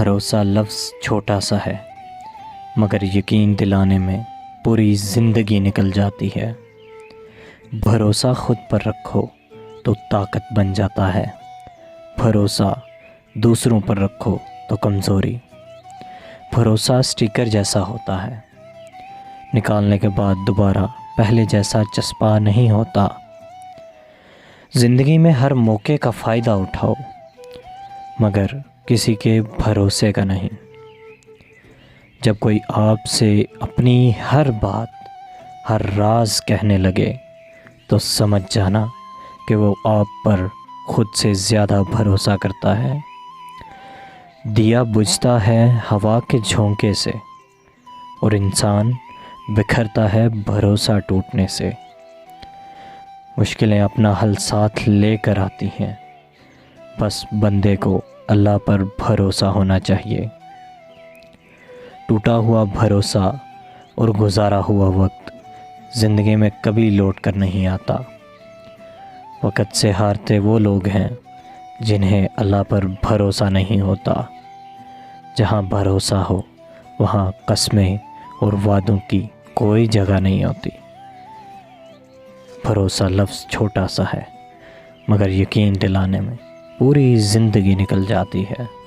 بھروسہ لفظ چھوٹا سا ہے مگر یقین دلانے میں پوری زندگی نکل جاتی ہے۔ بھروسہ خود پر رکھو تو طاقت بن جاتا ہے، بھروسہ دوسروں پر رکھو تو کمزوری۔ بھروسہ سٹیکر جیسا ہوتا ہے، نکالنے کے بعد دوبارہ پہلے جیسا چسپاں نہیں ہوتا۔ زندگی میں ہر موقع کا فائدہ اٹھاؤ مگر کسی کے بھروسے کا نہیں۔ جب کوئی آپ سے اپنی ہر بات، ہر راز کہنے لگے تو سمجھ جانا کہ وہ آپ پر خود سے زیادہ بھروسہ کرتا ہے۔ دیا بجھتا ہے ہوا کے جھونکے سے اور انسان بکھرتا ہے بھروسہ ٹوٹنے سے۔ مشکلیں اپنا حل ساتھ لے کر آتی ہیں، بس بندے کو اللہ پر بھروسہ ہونا چاہیے۔ ٹوٹا ہوا بھروسہ اور گزارا ہوا وقت زندگی میں کبھی لوٹ کر نہیں آتا۔ وقت سے ہارتے وہ لوگ ہیں جنہیں اللہ پر بھروسہ نہیں ہوتا۔ جہاں بھروسہ ہو وہاں قسمیں اور وعدوں کی کوئی جگہ نہیں ہوتی۔ بھروسہ لفظ چھوٹا سا ہے مگر یقین دلانے میں پوری زندگی نکل جاتی ہے۔